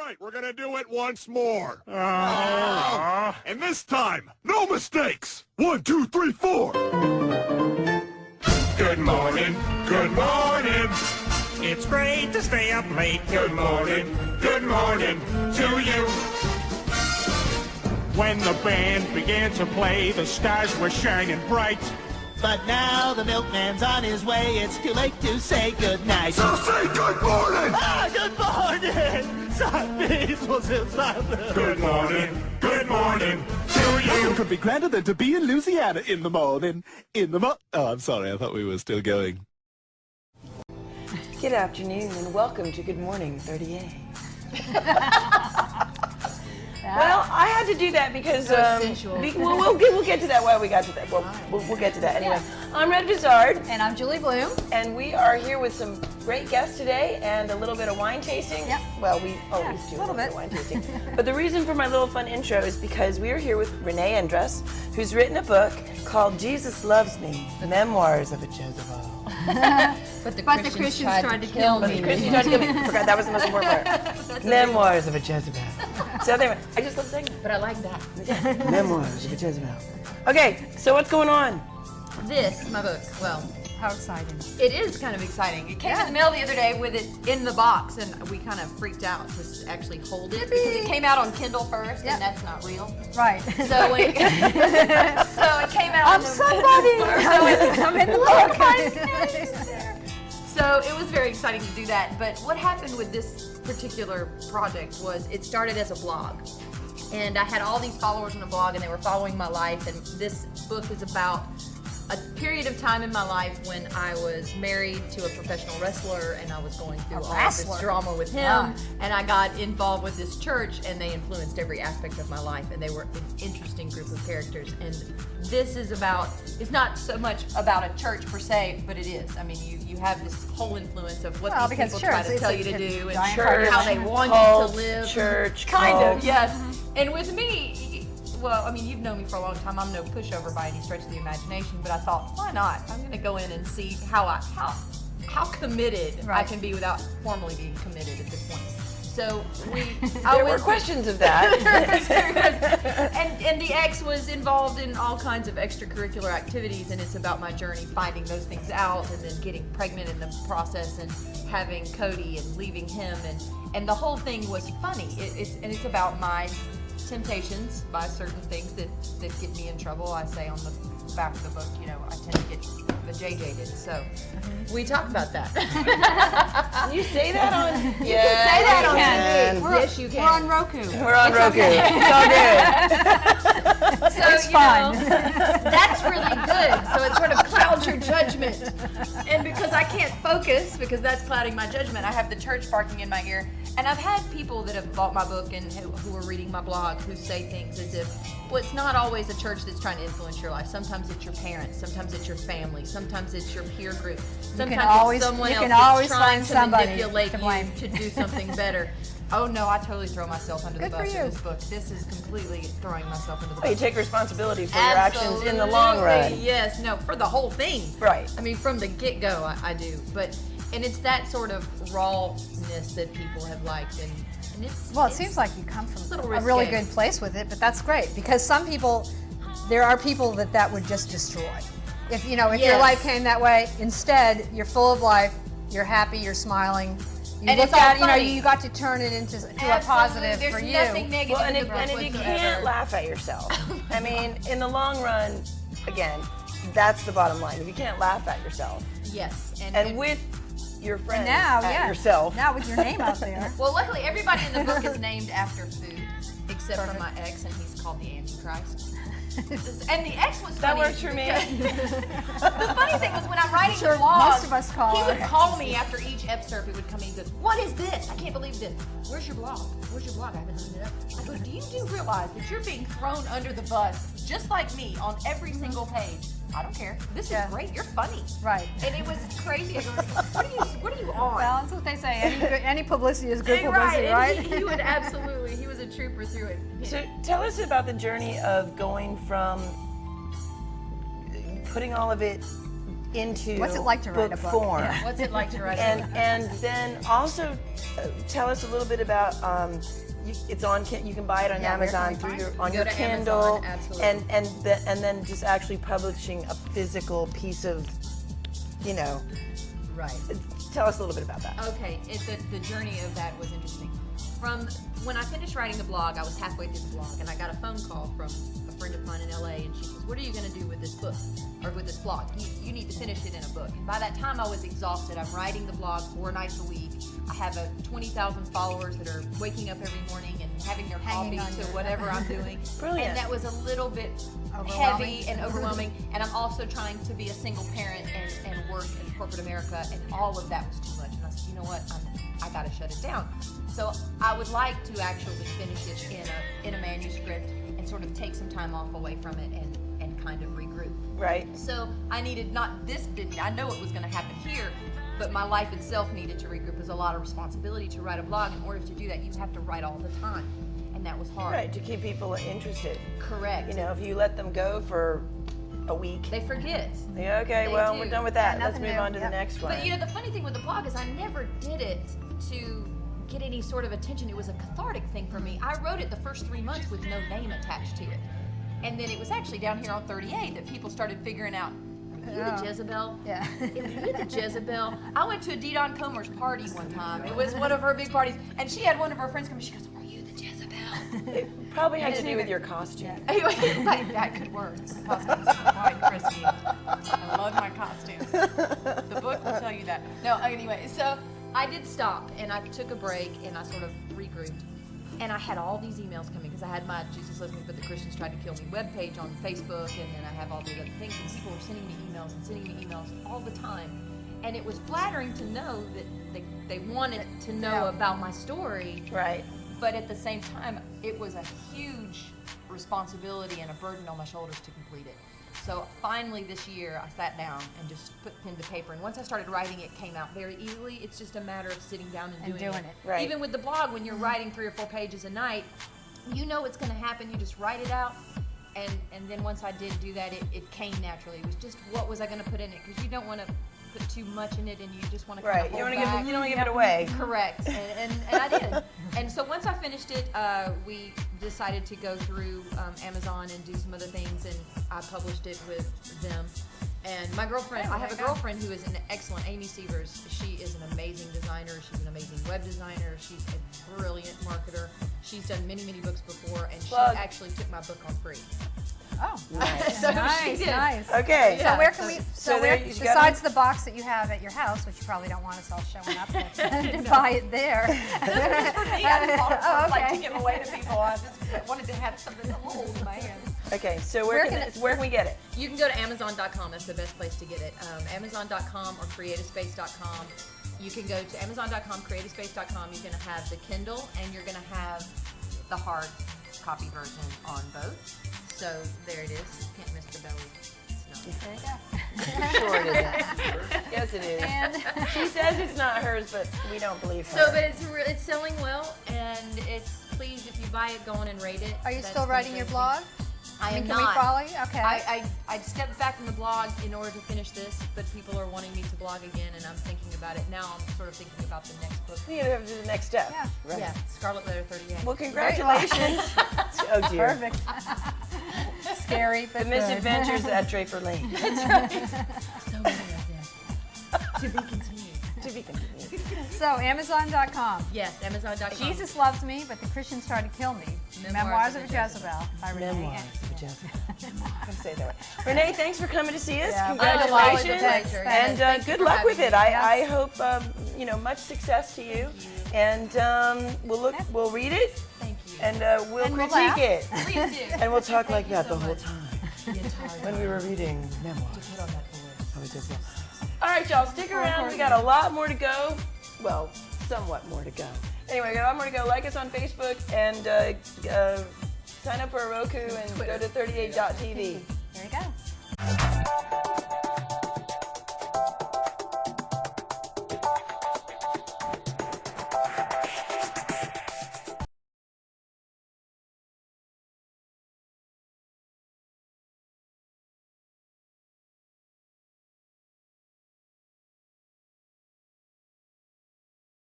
right, we're gonna do it once more. And this time, no mistakes. 1, 2, 3, 4. Good morning, good morning. It's great to stay up late. Good morning to you. When the band began to play, the stars were shining bright. But now the milkman's on his way. It's too late to say goodnight. So say good morning. Good morning. Good morning to you. What could be grander than to be in Louisiana in the morning? Oh, I'm sorry. I thought we were still going. Good afternoon and welcome to Good Morning 30A. Well, I had to do that because we'll get to that while we got to that. We'll get to that anyway. I'm Red Vizard. And I'm Julie Bloom. And we are here with some great guests today and a little bit of wine tasting. Yep. Well, we always do a little bit of wine tasting. But the reason for my little fun intro is because we are here with Renee Endress, who's written a book called Jesus Loves Me, Memoirs of a Jezebel. But the Christians tried to kill me. The Christians tried to kill me. Forgot that was the most important part. Memoirs of a Jezebel. So anyway, I just love saying that. But I like that. Memoirs of a Jezebel. Okay, so what's going on? This, my book, well, How exciting. it is kind of exciting. It came in the mail the other day with it in the box, and we kind of freaked out to actually hold it because it came out on Kindle first, and that's not real. Right. So it, so it came out. I'm somebody. I'm in the book. So it was very exciting to do that. But what happened with this particular project was it started as a blog. And I had all these followers on the blog, and they were following my life. And this book is about a period of time in my life when I was married to a professional wrestler, and I was going through all of this drama with him, and I got involved with this church, and they influenced every aspect of my life, and they were an interesting group of characters. And this is about, it's not so much about a church per se, but it is. I mean, you have this whole influence of what these people try to tell you to do, and how they want you to live. Church, kind of, yes. And with me, well, I mean, you've known me for a long time. I'm no pushover by any stretch of the imagination, but I thought, why not? I'm going to go in and see how committed I can be without formally being committed at this point. So there were questions of that. and the ex was involved in all kinds of extracurricular activities, and it's about my journey finding those things out, and then getting pregnant in the process, and having Cody and leaving him, and the whole thing was funny. It's about my temptations by certain things that get me in trouble. I say on the back of the book, you know, I tend to get vajayjaded. So we talk about that. Can you say that on? You can say that on TV. Yes, you can. We're on Roku. We're on Roku. It's all good. So, It's fun. That's really good. So it sort of clouds your judgment. And because I can't focus, because that's clouding my judgment, I have the church barking in my ear. And I've had people that have bought my book and who are reading my blog who say things as if, well, it's not always a church that's trying to influence your life. Sometimes it's your parents. Sometimes it's your family. Sometimes it's your peer group. Sometimes it's someone else that's trying to manipulate you to do something better. Oh no, I totally throw myself under the bus in this book. This is completely throwing myself under the bus. You take responsibility for your actions in the long run. Yes, no, for the whole thing. Right. I mean, from the get-go, I do. And it's that sort of rawness that people have liked, and it's... Well, it seems like you come from a risque. really good place with it, but that's great, because some people, there are people that would just destroy. If your life came that way, instead, you're full of life, you're happy, you're smiling, you look at, you got to turn it into a positive for you. There's nothing negative in the book and if you can't laugh at yourself, I mean, in the long run, again, that's the bottom line. If you can't laugh at yourself, yes, and with your friends, now, yourself. Now with your name out there. Well, luckily, everybody in the book is named after food, except for my ex, and he's called the Antichrist. And the ex was That funny. works for me. The funny thing was when I'm writing the blog, most of us call he our would call me after each excerpt. He would come in and goes, "What is this? I can't believe this. Where's your blog? Where's your blog? I haven't seen it up." I go, "Do you realize that you're being thrown under the bus just like me on every single page?" I don't care. This is great. You're funny. Right. And it was crazy. I go, what are you on? Well, that's what they say. Any publicity is good Right. publicity, right? And he would absolutely. He was a trooper through it. So tell us about the journey of going from putting all of it into What's it like to write a book? form. Yeah. What's it like to write a And book? and then also tell us a little bit about it's on you can buy it on Yeah, where can Amazon we through find your it? on Go your to Kindle Amazon, absolutely. and then just actually publishing a physical piece of Right. tell us a little bit about that. Okay, the journey of that was interesting. From when I finished writing the blog, I was halfway through the blog, and I got a phone call from a friend of mine in LA, and she says, "What are you going to do with this book, or with this blog? You need to finish it in a book." And by that time, I was exhausted. I'm writing the blog 4 nights a week. I have 20,000 followers that are waking up every morning and having their Hanging coffee on to your- whatever I'm doing. Brilliant. And that was a little bit Overwhelming. heavy and overwhelming. And I'm also trying to be a single parent and work in corporate America, and all of that was too much. And I said, you know what, I got to shut it down. So I would like to actually finish it in a manuscript and sort of take some time off away from it and kind of regroup. Right. So I needed I know it was going to happen here, but my life itself needed to regroup. There's a lot of responsibility to write a blog. In order to do that, you have to write all the time, and that was hard. Right, to keep people interested. Correct. You know, if you let them go for a week. They forget. Yeah, okay, They well, do. we're done with that. Yeah, Let's nothing move new. on to the Yep. next one. But you know, the funny thing with the blog is I never did it to get any sort of attention. It was a cathartic thing for me. I wrote it the first 3 months with no name attached to it. And then it was actually down here on 38 that people started figuring out, are you the Jezebel? Yeah. Are you the Jezebel? I went to a Didon Comer's party one time. It was one of her big parties. And she had one of her friends come and she goes, are you the Jezebel? It probably had to do with your costume. Anyway, that could work. The costumes were quite crispy. I love my costumes. The book will tell you that. No, anyway, so I did stop and I took a break and I sort of regrouped. And I had all these emails coming because I had my Jesus Loves Me But the Christians Tried to Kill Me webpage on Facebook, and then I have all these other things, and people were sending me emails and sending me emails all the time. And it was flattering to know that they wanted to know about my story. Right. But at the same time, it was a huge responsibility and a burden on my shoulders to complete it. So finally this year, I sat down and just put pen to paper. And once I started writing, it came out very easily. It's just a matter of sitting down and doing it. Right. Even with the blog, when you're writing 3 or 4 pages a night, you know it's going to happen. You just write it out. And then once I did do that, it came naturally. It was just what was I going to put in it? Because you don't want to put too much in it, and you just want to Right. You don't want to give it away. Correct, and I did. And so once I finished it, we decided to go through Amazon and do some other things, and I published it with them. And my girlfriend, I have a girlfriend who is an excellent, Amy Sievers. She is an amazing designer. She's an amazing web designer. She's a brilliant marketer. She's done many, many books before, and Plug. she actually took my book on free. Oh, Nice. So nice, she did. nice. Okay. Yeah. So where can we? So So there where, you go. besides the box that you have at your house, which you probably don't want us all showing up to buy it there. Oh, Like okay. to give away to people. I just wanted to have something to hold in my hand. Okay, so where can we get it? You can go to Amazon.com. That's the best place to get it. Amazon.com or Creativespace.com. You can go to Amazon.com, Creativespace.com. You're going to have the Kindle and you're going to have the hard copy version on both. So there it is. You can't miss the belly. There you go. Sure it isn't. Yes, it is. And She says it's not hers, but we don't believe her. So, but it's selling well, and it's please if you buy it, go on and rate it. are you That's still the writing your great blog? thing. I am Can not. we follow you? Okay. I stepped back from the blog in order to finish this, but people are wanting me to blog again, and I'm thinking about it now. I'm sort of thinking about the next book. You have to do the next step. Yeah. Right. Yeah, Scarlet Letter 38. Well, congratulations. Oh dear. Perfect. Scary, but The good. misadventures at Draper Lane. So many of them. To be continued. To be continued. So Amazon.com. Yes, Amazon.com. Jesus Loves Me, but the Christians Tried to Kill Me. Memoirs of a Jezebel by Renee. Memoirs of Jezebel. I'm say that. Renee, thanks for coming to see us. Yeah. Congratulations, Thanks. and Thank you good for luck having with it. me. I hope much success to you. And we'll read it, Thank you. and we'll And we'll critique laugh. it, Please do. and we'll talk like that so the whole much. time The entire when we were reading memoirs Put on that for of a Jezebel. All right, y'all, stick around. We got a lot more to go. Well, somewhat more to go. Anyway, we got a lot more to go. Like us on Facebook and sign up for a Roku and go to 38.tv. There you go.